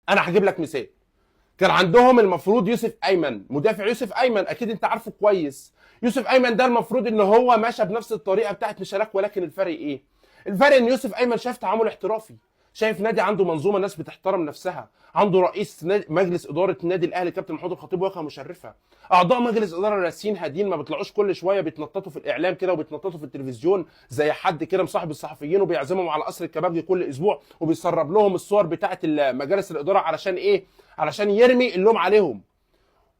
انا هجيب لك مثال. كان عندهم المفروض يوسف ايمن، مدافع يوسف ايمن اكيد انت عارفه كويس. يوسف ايمن ده المفروض ان هو ماشى بنفس الطريقه بتاعت مشارك، ولكن الفرق ايه؟ الفرق ان يوسف ايمن شايف تعامل احترافي، شايف نادي عنده منظومه، ناس بتحترم نفسها، عنده رئيس مجلس اداره النادي الاهلي كابتن محمود الخطيب واقفه مشرفه، اعضاء مجلس اداره راسين هادين، ما بيطلعوش كل شويه بيتنططوا في الاعلام كده وبيتنططوا في التلفزيون زي حد كده مصاحب الصحفيين وبيعزمهم على قصر الكبابجي كل اسبوع وبيسرب لهم الصور بتاعه مجالس الاداره علشان ايه؟ علشان يرمي اللوم عليهم.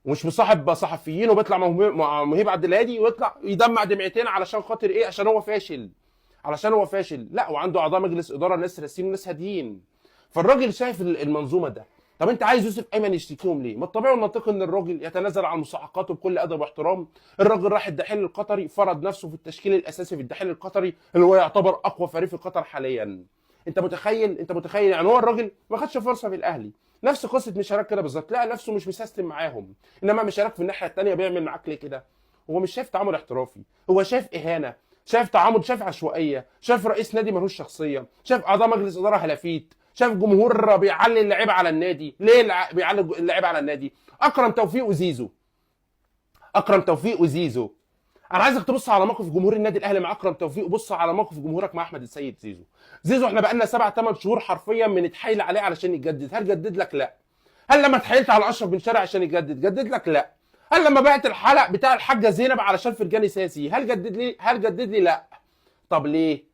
ومش مصاحب صحفيين وبيطلع مع مهيب عبد الهادي ويطلع يدمع دمعتين علشان خاطر ايه؟ عشان هو فاشل. علشان هو فاشل، لا، وعنده اعضاء مجلس اداره ناس راسين وناس هاديين. فالراجل شايف المنظومه ده. طب انت عايز يوسف ايمن يشتكيهم ليه؟ ما الطبيعي والمنطقي ان الراجل يتنازل عن مستحقاته بكل ادب واحترام. الراجل راح الدحيل القطري، فرض نفسه في التشكيل الاساسي في الدحيل القطري اللي هو يعتبر اقوى فريق في قطر حاليا. انت متخيل يعني هو الراجل ما خدش فرصه في الاهلي. نفس قصه مشارك كده بالظبط، لقى نفسه مش مسيستم معاهم. انما مشارك في الناحيه الثانيه بيعمل معاك ليه كده؟ هو مش شايف تعامل احترافي، هو شايف اهانه، شايف تعامل، شايف عشوائيه، شايف رئيس نادي ملوش شخصيه، شايف اعضاء مجلس اداره هلافيت، شايف جمهور بيعلي اللعيبه على النادي. ليه بيعلي اللعيبه على النادي؟ اكرم توفيق وزيزو. اكرم توفيق وزيزو. انا عايزك تبص على موقف جمهور النادي الاهلي مع اكرم توفيق، وبص على موقف جمهورك مع احمد السيد زيزو. زيزو احنا بقالنا 7 8 شهور حرفيا بنتحايل عليه علشان يجدد، هل جدد لك؟ لا. هل لما اتحايلت على اشرف بن شرقي عشان يجدد، جدد لك؟ لا. هل لما بعت الحلق بتاع الحاجه زينب علشان فرجاني ساسي، هل جدد لي؟ لا. طب ليه؟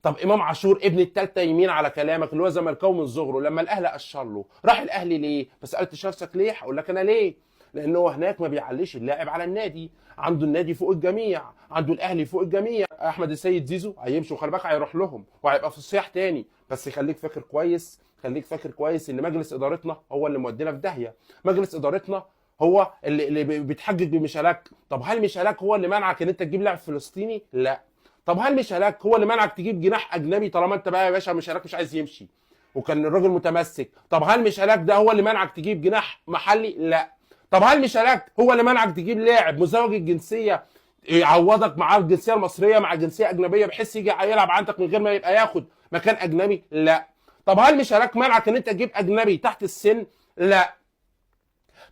طب امام عاشور ابن التالتة يمين على كلامك اللي هو زملكاوي من صغره، لما الاهلي اشر له راح الاهلي ليه؟ ما سالتش نفسك ليه؟ هقول لك انا ليه. لان هو هناك ما بيعليش اللاعب على النادي، عنده النادي فوق الجميع، عنده الاهلي فوق الجميع. احمد السيد زيزو هيمشي وخلي بالك هيروح لهم وهيبقى في الصياح تاني، بس خليك فاكر كويس ان مجلس ادارتنا هو اللي مودينا في داهيه. مجلس ادارتنا هو اللي بيتحجج بمشالاك. طب هل مشالاك هو اللي منعك ان انت تجيب لاعب فلسطيني؟ لا. طب هل مشالاك هو اللي منعك تجيب جناح اجنبي طالما انت بقى يا باشا مشالاك مش عايز يمشي وكان الراجل متمسك؟ طب هل مشالاك ده هو اللي منعك تجيب جناح محلي؟ لا. طب هل مشالاك هو اللي منعك تجيب لاعب مزدوج الجنسيه يعوضك معاه الجنسيه المصريه مع جنسيه اجنبيه بحيث يجي يلعب عندك من غير ما يبقى ياخد مكان اجنبي؟ لا. طب هل مشالاك منعك ان انت تجيب اجنبي تحت السن؟ لا.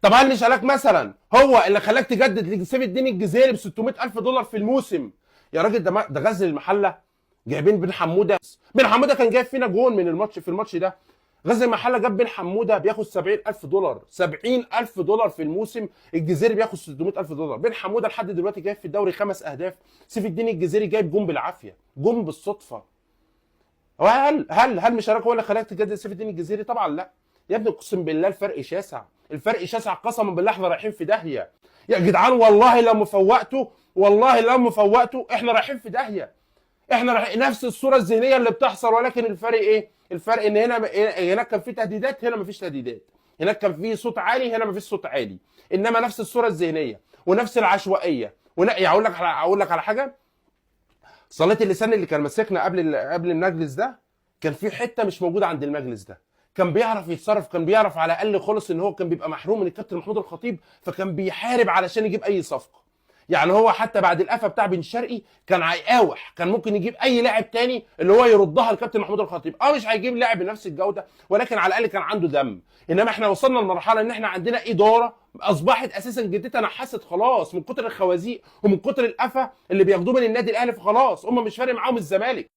طب هل مشالاك مثلا هو اللي خلاك تجدد لسيف الدين الجزيري ب 600,000 دولار في الموسم؟ يا راجل ده غزل المحله جايبين بن حموده. بن حموده كان جايب فينا جون من الماتش في الماتش ده. غزل المحله جاب بن حموده بياخد 70,000 دولار، 70,000 دولار في الموسم. الجزيري بياخد 600,000 دولار. بن حموده لحد دلوقتي جايب في الدوري 5 اهداف. سيف الدين الجزيري جايب جون بالعافيه، جون بالصدفه. هل مشارك هو اللي خلاك تجدد سيف الدين الجزيري؟ طبعا لا. يا ابني اقسم بالله الفرق شاسع، الفرق شاسع قسما بالله. احنا رايحين في داهيه يا جدعان، والله لو ما فوقتوا احنا رايحين في داهيه. احنا رايحين نفس الصوره الذهنيه اللي بتحصل، ولكن الفرق ايه؟ الفرق ان هناك كان في تهديدات، هنا مفيش تهديدات. هناك كان في صوت عالي، هنا مفيش صوت عالي. انما نفس الصوره الذهنيه ونفس العشوائيه. يعني اقول لك على حاجه. صلاه اللسان اللي كان ماسكنا قبل المجلس ده كان في حته مش موجوده عند المجلس ده. كان بيعرف يتصرف، كان بيعرف على الاقل خالص ان هو كان بيبقى محروم من الكابتن محمود الخطيب، فكان بيحارب علشان يجيب اي صفقه. يعني هو حتى بعد القفا بتاع بن شرقي كان هيقاوح، كان ممكن يجيب اي لاعب تاني اللي هو يردها الكابتن محمود الخطيب. مش هيجيب لاعب بنفس الجوده، ولكن على الاقل كان عنده دم. انما احنا وصلنا لمرحله ان احنا عندنا اداره اصبحت اساسا جدتها نحست خلاص من كتر الخوازيق ومن كتر القفا اللي بياخدوه من النادي الاهلي، فخلاص هم مش فارق معاهم الزمالك.